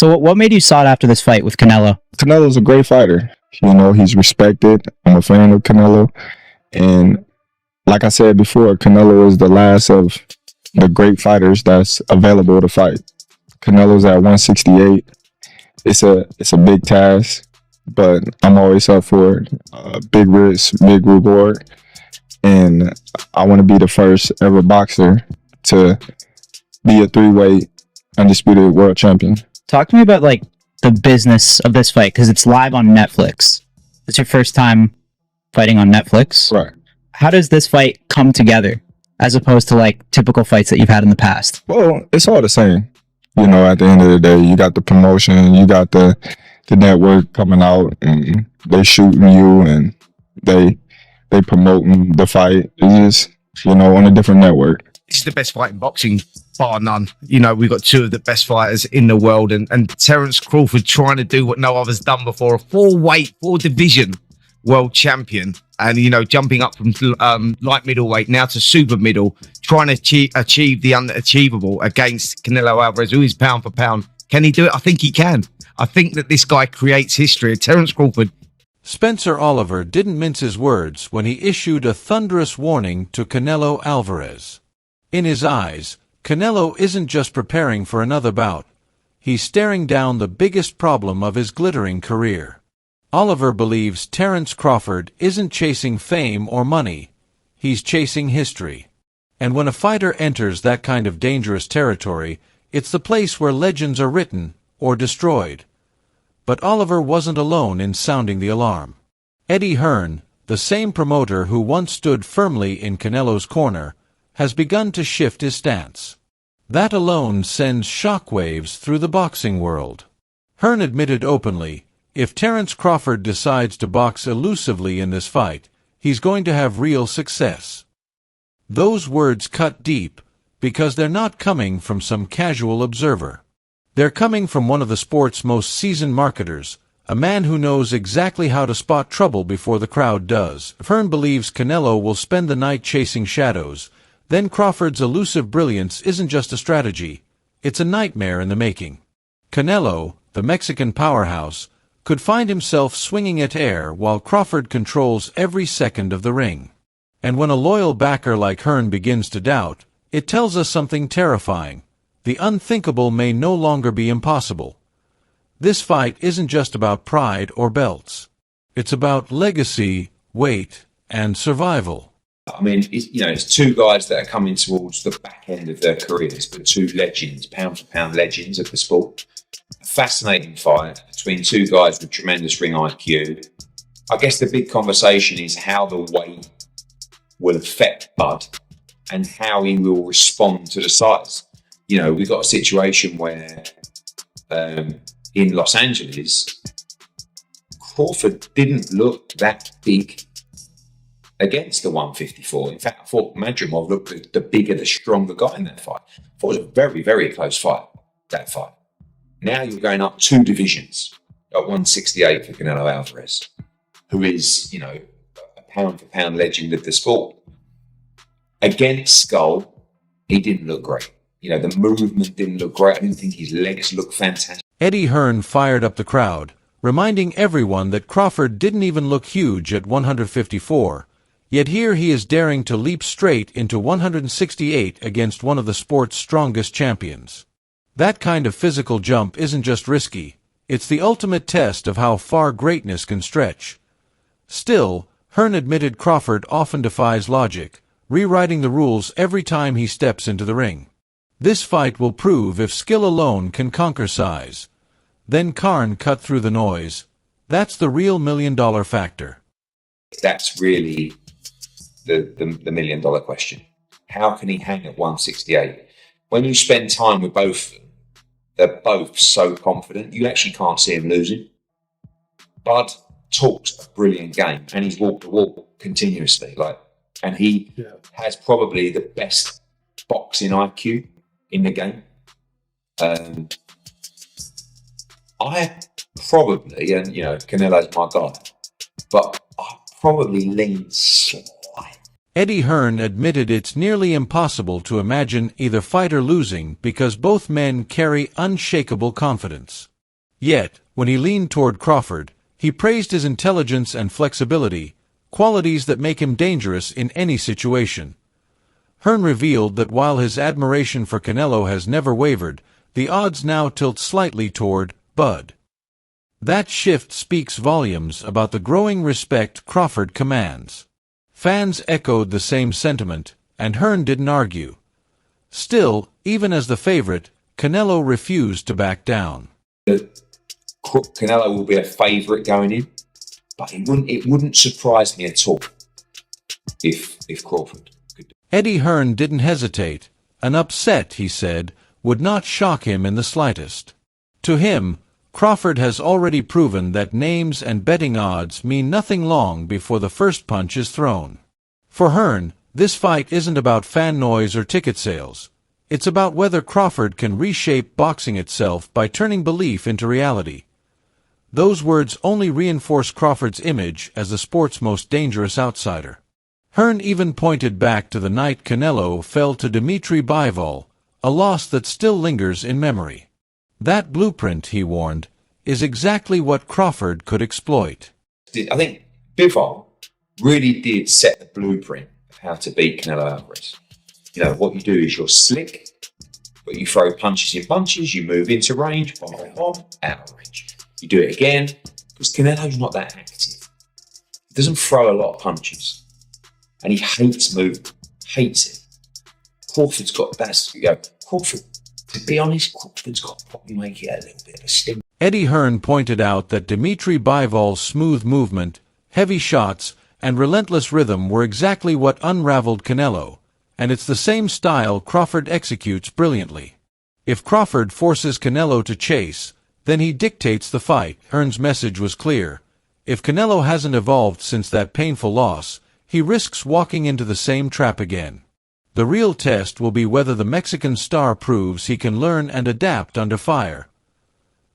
So what made you sought after this fight with Canelo? Canelo's a great fighter. You know, he's respected. I'm a fan of Canelo. And like I said before, Canelo is the last of the great fighters that's available to fight. Canelo's at 168. It's a big task, but I'm always up for it. Big risk, big reward. And I want to be the first ever boxer to be a 3-weight undisputed world champion. Talk to me about like the business of this fight, because it's live on Netflix. It's your first time fighting on Netflix. Right. How does this fight come together as opposed to like typical fights that you've had in the past? Well, it's all the same. You know, at the end of the day, you got the promotion, you got the network coming out, and they shooting you, and they promoting the fight. It's just, you know, on a different network. This is the best fight in boxing, bar none. You know, we've got two of the best fighters in the world, and Terence Crawford trying to do what no other's done before, a 4-division world champion, and, you know, jumping up from light middleweight now to super middle, trying to achieve the unachievable against Canelo Alvarez, who is pound for pound. Can he do it? I think he can. I think that this guy creates history. Terence Crawford. Spencer Oliver didn't mince his words when he issued a thunderous warning to Canelo Alvarez. In his eyes, Canelo isn't just preparing for another bout. He's staring down the biggest problem of his glittering career. Oliver believes Terence Crawford isn't chasing fame or money. He's chasing history. And when a fighter enters that kind of dangerous territory, it's the place where legends are written or destroyed. But Oliver wasn't alone in sounding the alarm. Eddie Hearn, the same promoter who once stood firmly in Canelo's corner, has begun to shift his stance. That alone sends shockwaves through the boxing world. Hearn admitted openly, if Terence Crawford decides to box elusively in this fight, he's going to have real success. Those words cut deep, because they're not coming from some casual observer. They're coming from one of the sport's most seasoned marketers, a man who knows exactly how to spot trouble before the crowd does. Hearn believes Canelo will spend the night chasing shadows. Then Crawford's elusive brilliance isn't just a strategy, it's a nightmare in the making. Canelo, the Mexican powerhouse, could find himself swinging at air while Crawford controls every second of the ring. And when a loyal backer like Hearn begins to doubt, it tells us something terrifying. The unthinkable may no longer be impossible. This fight isn't just about pride or belts. It's about legacy, weight, and survival. I mean, it's two guys that are coming towards the back end of their careers, but two legends, pound-for-pound legends of the sport. A fascinating fight between two guys with tremendous ring IQ. I guess the big conversation is how the weight will affect Bud and how he will respond to the size. You know, we've got a situation where in Los Angeles, Crawford didn't look that big against the 154. In fact, I thought Madrimov looked the bigger, the stronger guy in that fight. I thought it was a very, very close fight, that fight. Now you're going up 2 divisions at 168 for Canelo Alvarez, who is, you know, a pound-for-pound legend of the sport. Against Skull, he didn't look great. You know, the movement didn't look great. I didn't think his legs looked fantastic. Eddie Hearn fired up the crowd, reminding everyone that Crawford didn't even look huge at 154. Yet here he is daring to leap straight into 168 against one of the sport's strongest champions. That kind of physical jump isn't just risky, it's the ultimate test of how far greatness can stretch. Still, Hearn admitted Crawford often defies logic, rewriting the rules every time he steps into the ring. This fight will prove if skill alone can conquer size. Then Hearn cut through the noise. That's the real $1 million factor. That's really the $1 million question. How can he hang at 168? When you spend time with both of them, they're both so confident, you actually can't see him losing. Bud talked a brilliant game, and he's walked the walk continuously. And he has probably the best boxing IQ in the game. I probably, and you know, Canelo's my guy, but I probably lean slightly. Eddie Hearn admitted it's nearly impossible to imagine either fighter losing because both men carry unshakable confidence. Yet, when he leaned toward Crawford, he praised his intelligence and flexibility, qualities that make him dangerous in any situation. Hearn revealed that while his admiration for Canelo has never wavered, the odds now tilt slightly toward Bud. That shift speaks volumes about the growing respect Crawford commands. Fans echoed the same sentiment, and Hearn didn't argue. Still, even as the favorite, Canelo refused to back down. Canelo will be a favourite going in, but it wouldn't surprise me at all if Crawford could. Eddie Hearn didn't hesitate. An upset, he said, would not shock him in the slightest. To him, Crawford has already proven that names and betting odds mean nothing long before the first punch is thrown. For Hearn, this fight isn't about fan noise or ticket sales. It's about whether Crawford can reshape boxing itself by turning belief into reality. Those words only reinforce Crawford's image as the sport's most dangerous outsider. Hearn even pointed back to the night Canelo fell to Dmitry Bivol, a loss that still lingers in memory. That blueprint, he warned, is exactly what Crawford could exploit. I think Bivol really did set the blueprint of how to beat Canelo Alvarez. You know, what you do is you're slick, but you throw punches in bunches, you move into range, bomb, out of range. You do it again, because Canelo's not that active. He doesn't throw a lot of punches. And he hates movement, hates it. Crawford's got Crawford, to be honest, Crawford's got to probably make it a little bit of a sting. Eddie Hearn pointed out that Dmitry Bivol's smooth movement, heavy shots, and relentless rhythm were exactly what unraveled Canelo, and it's the same style Crawford executes brilliantly. If Crawford forces Canelo to chase, then he dictates the fight. Hearn's message was clear. If Canelo hasn't evolved since that painful loss, he risks walking into the same trap again. The real test will be whether the Mexican star proves he can learn and adapt under fire.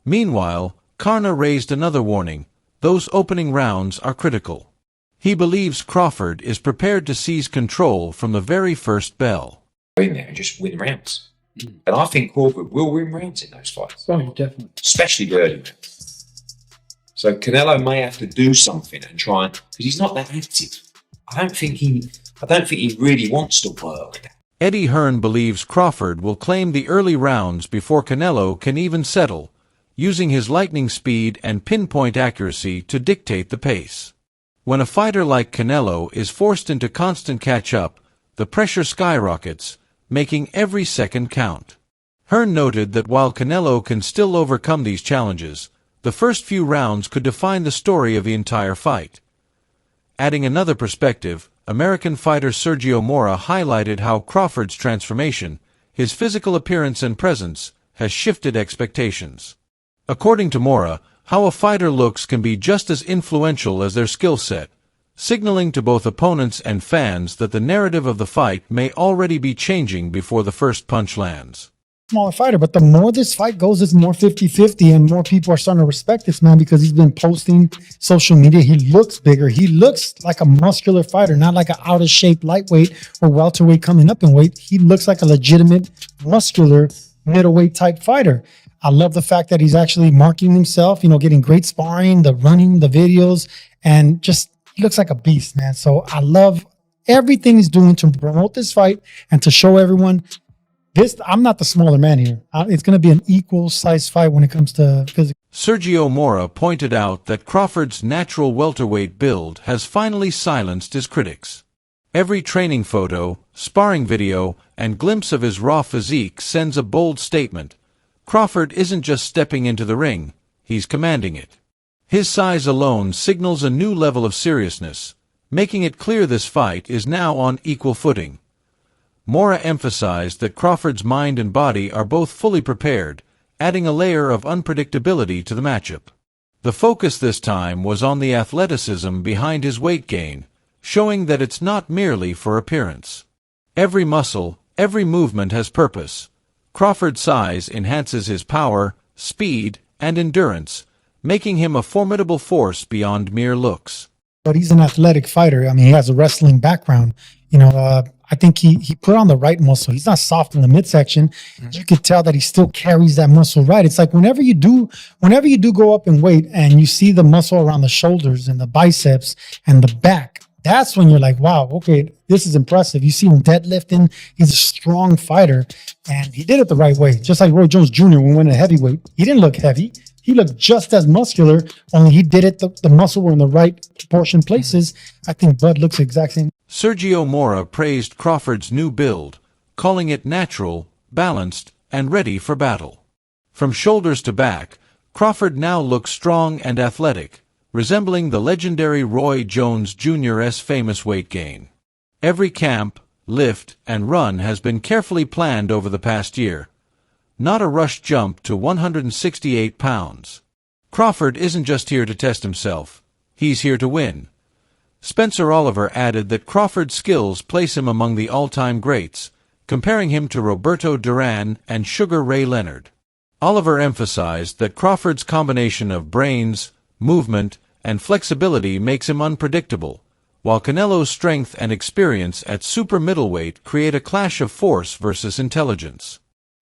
Meanwhile, Karna raised another warning. Those opening rounds are critical. He believes Crawford is prepared to seize control from the very first bell. Go in there and just win rounds. And I think Crawford will win rounds in those fights. Oh, definitely. Especially the early rounds. So Canelo may have to do something and try and, because he's not that active. I don't think he really wants to work. Eddie Hearn believes Crawford will claim the early rounds before Canelo can even settle, using his lightning speed and pinpoint accuracy to dictate the pace. When a fighter like Canelo is forced into constant catch-up, the pressure skyrockets, making every second count. Hearn noted that while Canelo can still overcome these challenges, the first few rounds could define the story of the entire fight. Adding another perspective, American fighter Sergio Mora highlighted how Crawford's transformation, his physical appearance and presence, has shifted expectations. According to Mora, how a fighter looks can be just as influential as their skill set, signaling to both opponents and fans that the narrative of the fight may already be changing before the first punch lands. Smaller fighter, but the more this fight goes, it's more 50-50, and more people are starting to respect this man because he's been posting social media. He looks bigger. He looks like a muscular fighter, not like an out of shape lightweight or welterweight coming up in weight. He looks like a legitimate muscular middleweight type fighter. I love the fact that he's actually marketing himself, getting great sparring, the running, the videos, and just he looks like a beast, man. So I love everything he's doing to promote this fight and to show everyone I'm not the smaller man here. It's going to be an equal size fight when it comes to physical. Sergio Mora pointed out that Crawford's natural welterweight build has finally silenced his critics. Every training photo, sparring video, and glimpse of his raw physique sends a bold statement. Crawford isn't just stepping into the ring, he's commanding it. His size alone signals a new level of seriousness, making it clear this fight is now on equal footing. Mora emphasized that Crawford's mind and body are both fully prepared, adding a layer of unpredictability to the matchup. The focus this time was on the athleticism behind his weight gain, showing that it's not merely for appearance. Every muscle, every movement has purpose. Crawford's size enhances his power, speed, and endurance, making him a formidable force beyond mere looks. But he's an athletic fighter. I mean, he has a wrestling background. I think he put on the right muscle. He's not soft in the midsection. You could tell that he still carries that muscle right. It's like whenever you do go up in weight and you see the muscle around the shoulders and the biceps and the back, that's when you're like, wow, okay, this is impressive. You see him deadlifting. He's a strong fighter, and he did it the right way. Just like Roy Jones Jr. when we went to heavyweight. He didn't look heavy. He looked just as muscular, only he did it, the muscle were in the right proportion places. I think Bud looks the exact same. Sergio Mora praised Crawford's new build, calling it natural, balanced, and ready for battle. From shoulders to back, Crawford now looks strong and athletic, resembling the legendary Roy Jones Jr.'s famous weight gain. Every camp, lift, and run has been carefully planned over the past year. Not a rush jump to 168 pounds. Crawford isn't just here to test himself. He's here to win. Spencer Oliver added that Crawford's skills place him among the all-time greats, comparing him to Roberto Duran and Sugar Ray Leonard. Oliver emphasized that Crawford's combination of brains, movement, and flexibility makes him unpredictable, while Canelo's strength and experience at super middleweight create a clash of force versus intelligence.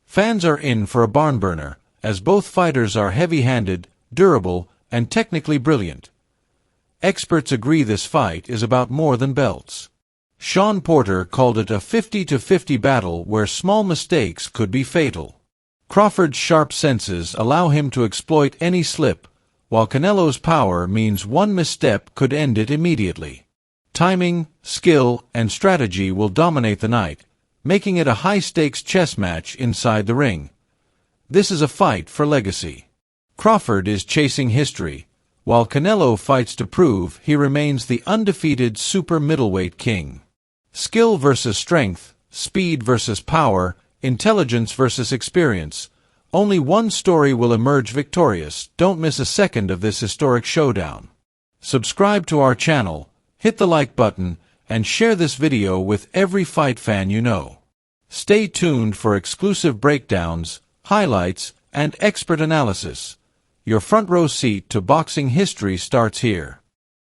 Fans are in for a barn burner, as both fighters are heavy-handed, durable, and technically brilliant. Experts agree this fight is about more than belts. Shawn Porter called it a 50-50 battle where small mistakes could be fatal. Crawford's sharp senses allow him to exploit any slip, while Canelo's power means one misstep could end it immediately. Timing, skill, and strategy will dominate the night, making it a high-stakes chess match inside the ring. This is a fight for legacy. Crawford is chasing history, while Canelo fights to prove he remains the undefeated super middleweight king. Skill versus strength, speed versus power, intelligence versus experience. Only one story will emerge victorious. Don't miss a second of this historic showdown. Subscribe to our channel, hit the like button, and share this video with every fight fan you know. Stay tuned for exclusive breakdowns, highlights, and expert analysis. Your front row seat to boxing history starts here.